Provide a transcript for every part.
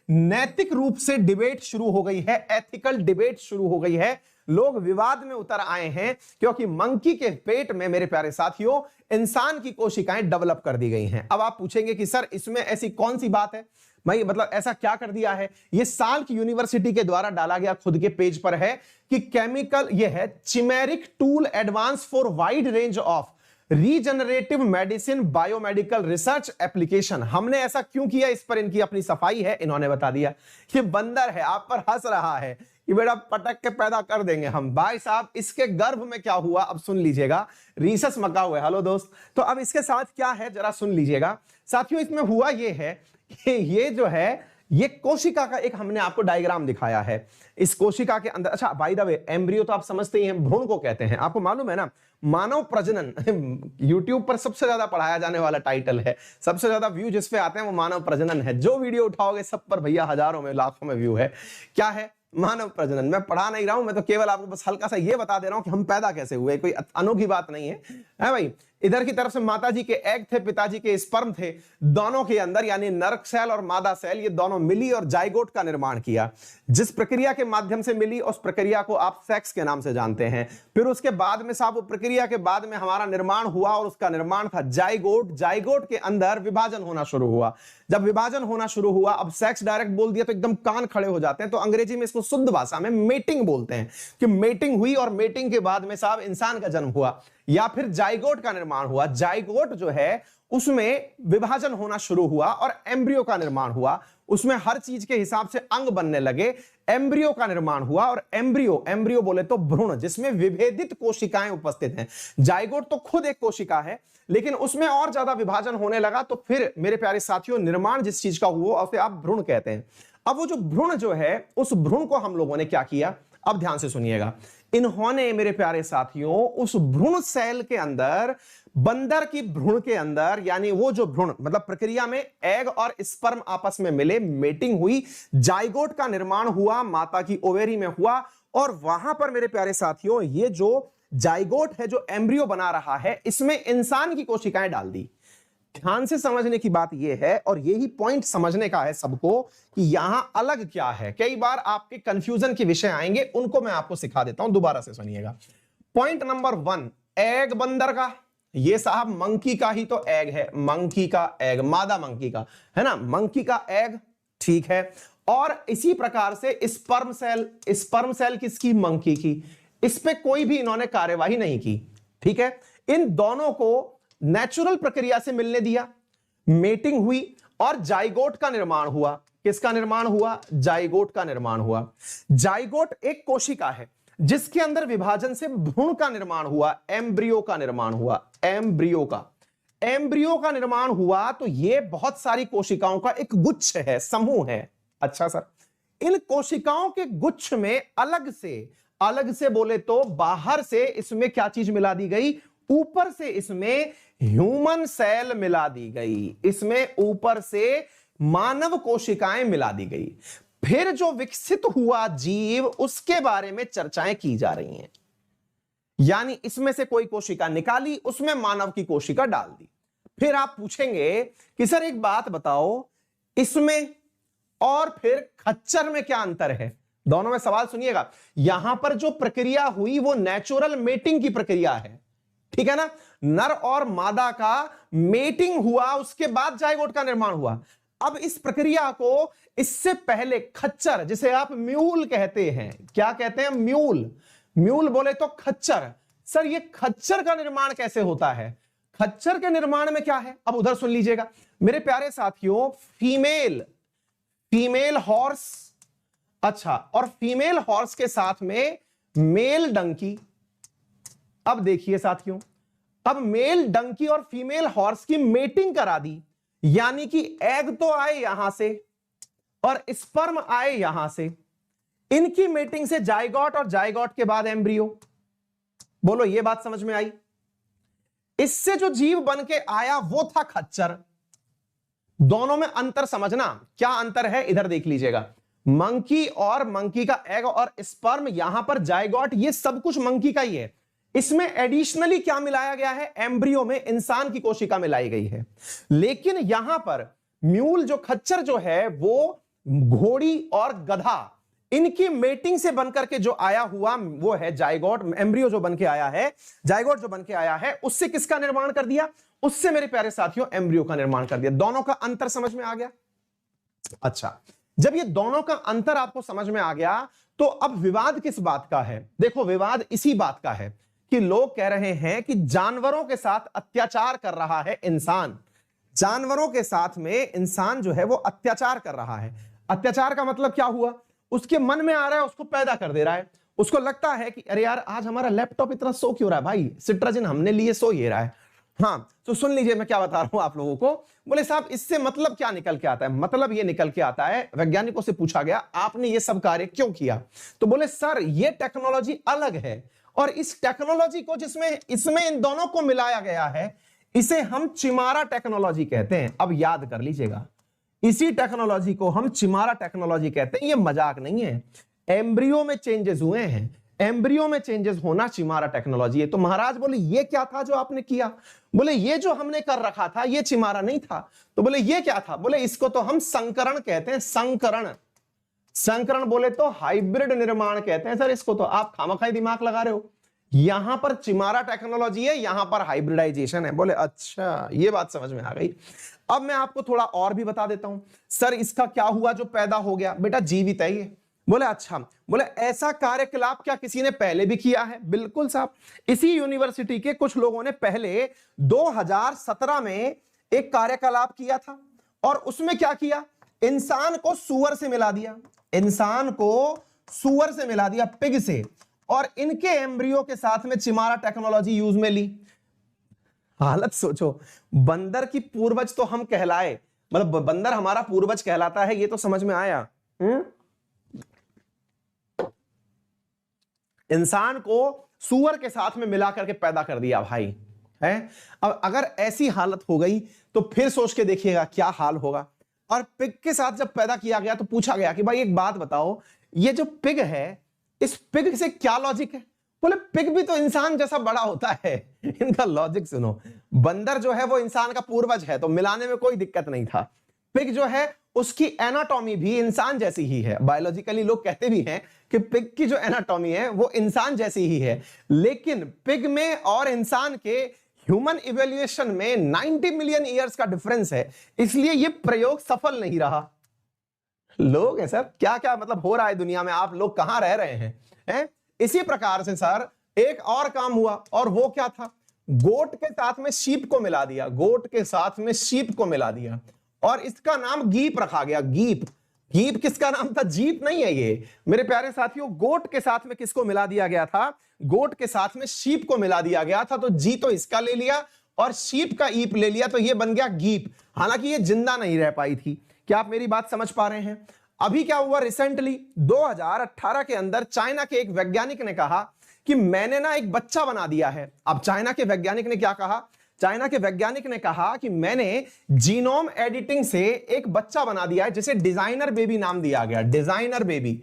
नैतिक रूप से डिबेट शुरू हो गई है, एथिकल डिबेट शुरू हो गई है, लोग विवाद में उतर आए हैं, क्योंकि मंकी के पेट में मेरे प्यारे साथियों इंसान की कोशिकाएं डेवलप कर दी गई हैं। अब आप पूछेंगे कि सर इसमें ऐसी कौन सी बात है भाई, मतलब ऐसा क्या कर दिया है? ये साल की यूनिवर्सिटी के द्वारा डाला गया खुद के पेज पर है कि केमिकल, ये है chimeric tool advance for wide range of regenerative medicine biomedical research application. हमने ऐसा क्यों किया, इस पर इनकी अपनी सफाई है, इन्होंने बता दिया। ये बंदर है, आप पर हंस रहा है कि बेटा पटक के पैदा कर देंगे हम। भाई साहब इसके गर्भ में क्या हुआ अब सुन लीजिएगा, रीसस मका हुआ है। हेलो दोस्त, तो अब इसके साथ क्या है जरा सुन लीजिएगा साथियों। इसमें हुआ ये है कि ये जो है ये कोशिका का एक हमने आपको डायग्राम दिखाया है। इस कोशिका के अंदर, अच्छा बाय द वे एम्ब्रियो तो आप समझते ही हैं, भ्रूण को कहते हैं, आपको मालूम है ना। मानव प्रजनन YouTube पर सबसे ज्यादा पढ़ाया जाने वाला टाइटल है, सबसे ज्यादा व्यू जिस पे आते हैं वो मानव प्रजनन है। जो वीडियो उठाओगे सब पर भैया हजारों में लाखों में व्यू है। क्या है? मानव प्रजनन। मैं पढ़ा नहीं रहा हूं, मैं तो केवल आपको बस हल्का सा ये बता दे रहा हूं कि हम पैदा कैसे हुए, कोई अनोखी बात नहीं है भाई। इधर की तरफ से माताजी के एग थे, पिताजी के स्पर्म थे, दोनों के अंदर यानी नर सेल और मादा सेल ये दोनों मिली और जाइगोट का निर्माण किया। जिस प्रक्रिया के माध्यम से मिली उस प्रक्रिया को आप सेक्स के नाम से जानते हैं। फिर उसके बाद में साहब वो प्रक्रिया के बाद में हमारा निर्माण हुआ और उसका निर्माण था जाइगोट। जाइगोट के अंदर विभाजन होना शुरू हुआ। जब विभाजन होना शुरू हुआ, अब सेक्स डायरेक्ट बोल दिया तो एकदम कान खड़े हो जाते हैं, तो अंग्रेजी में इसको शुद्ध भाषा में मेटिंग बोलते हैं कि मेटिंग हुई और मेटिंग के बाद में साहब इंसान का जन्म हुआ या फिर जाइगोट का निर्माण हुआ। जाइगोट जो है उसमें विभाजन होना शुरू हुआ और एम्ब्रियो का निर्माण हुआ। उसमें हर चीज के हिसाब से अंग बनने लगे, एम्ब्रियो का निर्माण हुआ। और एम्ब्रियो, एम्ब्रियो बोले तो भ्रूण, जिसमें विभेदित कोशिकाएं उपस्थित हैं। जाइगोट तो खुद एक कोशिका है, लेकिन उसमें और ज्यादा विभाजन होने लगा, तो फिर मेरे प्यारे साथियों निर्माण जिस चीज का हुआ उसे आप भ्रूण कहते हैं। अब वो जो भ्रूण जो है, उस भ्रूण को हम लोगों ने क्या किया, अब ध्यान से सुनिएगा। इन्होंने मेरे प्यारे साथियों उस भ्रूण सेल के अंदर, बंदर की भ्रूण के अंदर, यानी वो जो भ्रूण मतलब प्रक्रिया में एग और स्पर्म आपस में मिले, मेटिंग हुई, जाइगोट का निर्माण हुआ, माता की ओवेरी में हुआ। और वहां पर मेरे प्यारे साथियों ये जो जाइगोट है, जो एम्ब्रियो बना रहा है, इसमें इंसान की कोशिकाएं डाल दी। ध्यान से समझने की बात यह है, और यही पॉइंट समझने का है सबको कि यहां अलग क्या है। कई बार आपके कंफ्यूजन के विषय आएंगे, उनको मैं आपको सिखा देता हूं, दोबारा से सुनिएगा। पॉइंट नंबर 1, एग बंदर का, ये साहब मंकी का ही तो एग है, मंकी का एग, मादा मंकी का है ना, मंकी का एग, ठीक है। और इसी प्रकार से स्पर्म सेल, स्पर्म सेल किसकी, मंकी की, इस पे कोई भी इन्होंने कार्यवाही नहीं की, ठीक है। इन दोनों को नेचुरल प्रक्रिया से मिलने दिया, मेटिंग हुई और जाइगोट का निर्माण हुआ। किसका निर्माण हुआ? जाइगोट का निर्माण हुआ। जाइगोट एक कोशिका है जिसके अंदर विभाजन से भ्रूण का निर्माण हुआ, एम्ब्रियो का निर्माण हुआ, एम्ब्रियो का निर्माण हुआ। तो ये बहुत सारी कोशिकाओं का एक गुच्छ है, समूह है। अच्छा सर, इन कोशिकाओं के गुच्छ में अलग से बोले तो बाहर से इसमें क्या चीज मिला दी गई, ऊपर से इसमें ह्यूमन सेल मिला दी गई, इसमें ऊपर से मानव कोशिकाएं मिला दी गई। फिर जो विकसित हुआ जीव, उसके बारे में चर्चाएं की जा रही हैं। यानी इसमें से कोई कोशिका निकाली, उसमें मानव की कोशिका डाल दी। फिर आप पूछेंगे कि सर एक बात बताओ, इसमें और फिर खच्चर में क्या अंतर है? दोनों में सवाल सुनिएगा। यहां पर जो प्रक्रिया हुई वो नेचुरल मेटिंग की प्रक्रिया है, ठीक है ना। नर और मादा का मेटिंग हुआ, उसके बाद जाइगोट का निर्माण हुआ। अब इस प्रक्रिया को इससे पहले खच्चर, जिसे आप म्यूल कहते हैं, क्या कहते हैं? म्यूल। म्यूल बोले तो खच्चर। सर ये खच्चर का निर्माण कैसे होता है? खच्चर के निर्माण में क्या है, अब उधर सुन लीजिएगा मेरे प्यारे साथियों। फीमेल हॉर्स, अच्छा, और फीमेल हॉर्स के साथ में मेल डंकी। अब देखिए साथियों, अब मेल डंकी और फीमेल हॉर्स की मेटिंग करा दी, यानी कि एग तो आए यहां से और स्पर्म आए यहां से। इनकी मेटिंग से जाइगोट और जाइगोट के बाद एम्ब्रियो। बोलो ये बात समझ में आई? इससे जो जीव बन के आया वो था खच्चर। दोनों में अंतर समझना, क्या अंतर है इधर देख लीजिएगा। मंकी और मंकी का एग और स्पर्म, यहां पर जाइगोट, ये सब कुछ मंकी का ही है। इसमें एडिशनली क्या मिलाया गया है? एम्ब्रियो में इंसान की कोशिका मिलाई गई है। लेकिन यहां पर म्यूल जो खच्चर जो है वो घोड़ी और गधा, इनकी मेटिंग से बनकर के जो आया हुआ वो है जायगोट, एम्ब्रियो जो बन के आया है, जायगोट जो बन के आया है, उससे किसका निर्माण कर दिया? उससे मेरे प्यारे साथियों एम्ब्रियो का निर्माण कर दिया। दोनों का अंतर समझ में आ गया? अच्छा, जब ये दोनों का अंतर आपको समझ में आ गया तो अब विवाद किस बात का है? देखो, विवाद इसी बात का है कि लोग कह रहे हैं कि जानवरों के साथ अत्याचार कर रहा है इंसान, जानवरों के साथ में इंसान जो है वो अत्याचार कर रहा है। अत्याचार का मतलब क्या हुआ? उसके मन में आ रहा है, उसको पैदा कर दे रहा है। उसको लगता है कि अरे यार आज हमारा लैपटॉप इतना सो क्यों रहा है, भाई सिट्राजिन हमने लिए सो ये रहा है। हाँ, तो सुन लीजिए मैं क्या बता रहा हूं आप लोगों को। बोले साहब इससे मतलब क्या निकल के आता है? मतलब ये निकल के आता है, वैज्ञानिकों से पूछा गया आपने ये सब कार्य क्यों किया? तो बोले सर ये टेक्नोलॉजी अलग है और इस टेक्नोलॉजी को इसमें इन दोनों को मिलाया गया है, इसे हम चिमारा टेक्नोलॉजी कहते हैं। अब याद कर लीजिएगा, इसी टेक्नोलॉजी को हम चिमारा टेक्नोलॉजी कहते हैं। ये मजाक नहीं है, एम्ब्रियो में चेंजेस हुए हैं, एम्ब्रियो में चेंजेस होना चिमारा टेक्नोलॉजी है। तो महाराज बोले ये क्या था जो आपने किया? बोले ये जो हमने कर रखा था ये चिमारा नहीं था। तो बोले ये क्या था? बोले इसको तो हम संकरण कहते हैं, संकरण। संकरण बोले तो हाइब्रिड निर्माण कहते हैं। सर इसको तो आप खामखाई दिमाग लगा रहे हो, यहां पर चिमारा टेक्नोलॉजी है, यहां पर हाइब्रिडाइजेशन है। बोले अच्छा ये बात समझ में आ गई। अब मैं आपको थोड़ा और भी बता देता हूं। सर इसका क्या हुआ जो पैदा हो गया? बेटा जीवित है ये। बोले अच्छा, बोले ऐसा कार्यकलाप क्या किसी ने पहले भी किया है? बिल्कुल साहब, इसी यूनिवर्सिटी के कुछ लोगों ने पहले 2017 में एक कार्यकलाप किया था और उसमें क्या किया? इंसान को सुअर से मिला दिया, इंसान को सुअर से मिला दिया, पिग से, और इनके एम्ब्रियो के साथ में चिमारा टेक्नोलॉजी यूज में ली। हालत सोचो, बंदर की पूर्वज तो हम कहलाए, मतलब बंदर हमारा पूर्वज कहलाता है, ये तो समझ में आया। इंसान को सुअर के साथ में मिला करके पैदा कर दिया भाई, है। अब अगर ऐसी हालत हो गई तो फिर सोच के देखिएगा क्या हाल होगा। और पिग के साथ जब पैदा किया गया तो पूछा गया कि भाई एक बात बताओ, ये जो पिग है इस पिग से क्या लॉजिक है? बोले पिग भी तो इंसान जैसा बड़ा होता है। इनका लॉजिक सुनो, बंदर जो है वो इंसान का पूर्वज है तो मिलाने में कोई दिक्कत नहीं था। पिग जो है उसकी एनाटॉमी भी इंसान जैसी ही है, बायोलॉजिकली लोग कहते भी हैं कि पिग की जो एनाटॉमी है वो इंसान जैसी ही है, लेकिन पिग में और इंसान के ह्यूमन इवैल्यूएशन में 90 मिलियन ईयर्स का डिफरेंस है, इसलिए ये प्रयोग सफल नहीं रहा। लोग है सर, क्या क्या मतलब हो रहा है दुनिया में, आप लोग कहां रह रहे हैं? इसी प्रकार से सर एक और काम हुआ, और वो क्या था? गोट के साथ में शीप को मिला दिया, गोट के साथ में शीप को मिला दिया और इसका नाम गीप रखा गया। गीप, गीप किसका नाम था? जीप नहीं है ये मेरे प्यारे साथियों। गोट के साथ में किसको मिला दिया गया था? गोट के साथ में शीप को मिला दिया गया था। तो जी तो इसका ले लिया और शीप का ईप ले लिया, तो ये बन गया गीप। हालांकि ये जिंदा नहीं रह पाई थी। क्या आप मेरी बात समझ पा रहे हैं? अभी क्या हुआ रिसेंटली 2018 के अंदर चाइना के एक वैज्ञानिक ने कहा कि मैंने ना एक बच्चा बना दिया है। अब चाइना के वैज्ञानिक ने क्या कहा? चाइना के वैज्ञानिक ने कहा कि मैंने जीनोम एडिटिंग से एक बच्चा बना दिया है जिसे डिजाइनर बेबी नाम दिया गया, डिजाइनर बेबी।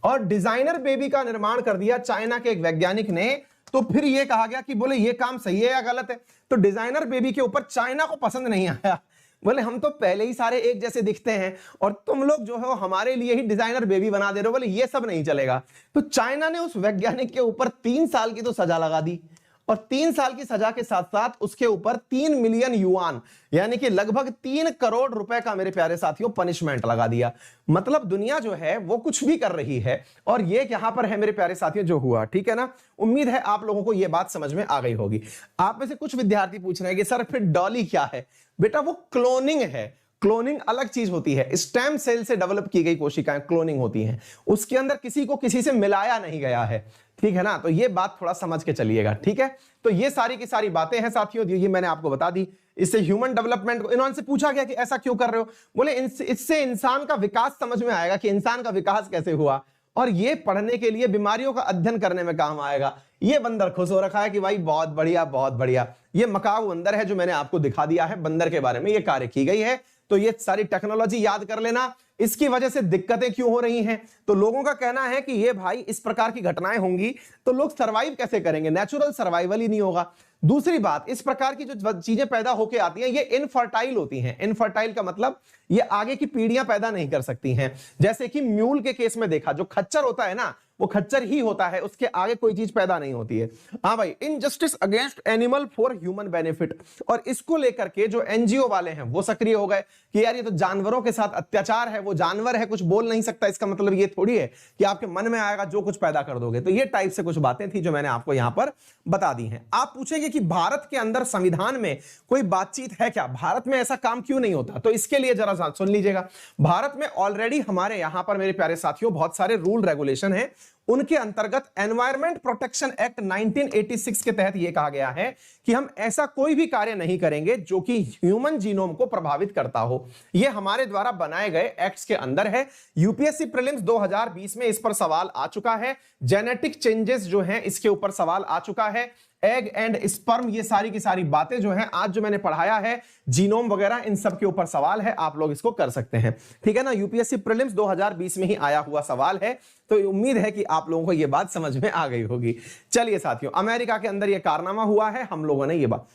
और डिजाइनर बेबी का निर्माण कर दिया चाइना के एक वैज्ञानिक ने। तो फिर यह कहा गया कि बोले ये काम सही है या गलत है? तो डिजाइनर बेबी के ऊपर चाइना को पसंद नहीं आया। बोले हम तो पहले ही सारे एक जैसे दिखते हैं और तुम लोग जो है हमारे लिए ही डिजाइनर बेबी बना दे रहे हो, बोले ये सब नहीं चलेगा। तो चाइना ने उस वैज्ञानिक के ऊपर 3 साल की तो सजा लगा दी, और 3 साल की सजा के साथ साथ उसके ऊपर 3 मिलियन युआन यानी कि लगभग 3 करोड़ रुपए का मेरे प्यारे साथियों पनिशमेंट लगा दिया। मतलब दुनिया जो है वो कुछ भी कर रही है, और ये यहां पर है मेरे प्यारे साथियों जो हुआ, ठीक है ना। उम्मीद है आप लोगों को यह बात समझ में आ गई होगी। आप में से कुछ विद्यार्थी पूछ रहे हैं कि सर फिर डॉली क्या है? बेटा वो क्लोनिंग है। क्लोनिंग अलग चीज होती है, स्टेम सेल से डेवलप की गई कोशिकाएं क्लोनिंग होती हैं, उसके अंदर किसी को किसी से मिलाया नहीं गया है, ठीक है ना। तो ये बात थोड़ा समझ के चलिएगा, ठीक है। तो ये सारी की सारी बातें हैं साथियों, ये मैंने आपको बता दी। इससे ह्यूमन डेवलपमेंट को इन्होंने से पूछा गया कि ऐसा क्यों कर रहे हो? बोले इससे इंसान का विकास समझ में आएगा कि इंसान का विकास कैसे हुआ, और ये पढ़ने के लिए बीमारियों का अध्ययन करने में काम आएगा। ये बंदर खुश हो रखा है कि भाई बहुत बढ़िया बहुत बढ़िया। ये मकाऊ बंदर है जो मैंने आपको दिखा दिया है, बंदर के बारे में ये कार्य की गई है। तो ये सारी टेक्नोलॉजी याद कर लेना। इसकी वजह से दिक्कतें क्यों हो रही हैं? तो लोगों का कहना है कि ये भाई इस प्रकार की घटनाएं होंगी तो लोग सरवाइव कैसे करेंगे? नेचुरल सर्वाइवल ही नहीं होगा। दूसरी बात, इस प्रकार की जो चीजें पैदा होके आती हैं ये इनफर्टाइल होती हैं। इनफर्टाइल का मतलब ये आगे की पीढ़ियां पैदा नहीं कर सकती हैं। जैसे कि म्यूल के केस में देखा, जो खच्चर होता है ना वो खच्चर ही होता है, उसके आगे कोई चीज पैदा नहीं होती है। हाँ भाई, injustice against animal for human benefit, और इसको लेकर के जो एनजीओ वाले हैं वो सक्रिय हो गए कि यार ये तो जानवरों के साथ अत्याचार है, वो जानवर है, कुछ बोल नहीं सकता, इसका मतलब ये थोड़ी है कि आपके मन में आएगा जो कुछ पैदा कर दोगे। तो ये टाइप से कुछ बातें थी जो मैंने आपको यहां पर बता दी हैं। आप पूछेंगे कि भारत के अंदर संविधान में कोई बातचीत है क्या, भारत में ऐसा काम क्यों नहीं होता, तो इसके लिए जरा सुन लीजिएगा। भारत में ऑलरेडी हमारे यहां पर मेरे प्यारे साथियों बहुत सारे रूल रेगुलेशन हैं। उनके अंतर्गत एनवायरमेंट प्रोटेक्शन एक्ट 1986 के तहत यह कहा गया है कि हम ऐसा कोई भी कार्य नहीं करेंगे जो कि ह्यूमन जीनोम को प्रभावित करता हो। यह हमारे द्वारा बनाए गए एक्ट्स के अंदर है। यूपीएससी प्रीलिम्स 2020 में इस पर सवाल आ चुका है। जेनेटिक चेंजेस जो हैं इसके ऊपर सवाल आ चुका है। एग एंड स्पर्म, ये सारी की सारी बातें जो हैं आज जो मैंने पढ़ाया है, जीनोम वगैरह, इन सब के ऊपर सवाल है, आप लोग इसको कर सकते हैं। ठीक है ना, यूपीएससी प्रीलिम्स 2020 में ही आया हुआ सवाल है, तो उम्मीद है कि आप लोगों को यह बात समझ में आ गई होगी। चलिए साथियों, अमेरिका के अंदर यह कारनामा हुआ है, हम लोगों ने ये बात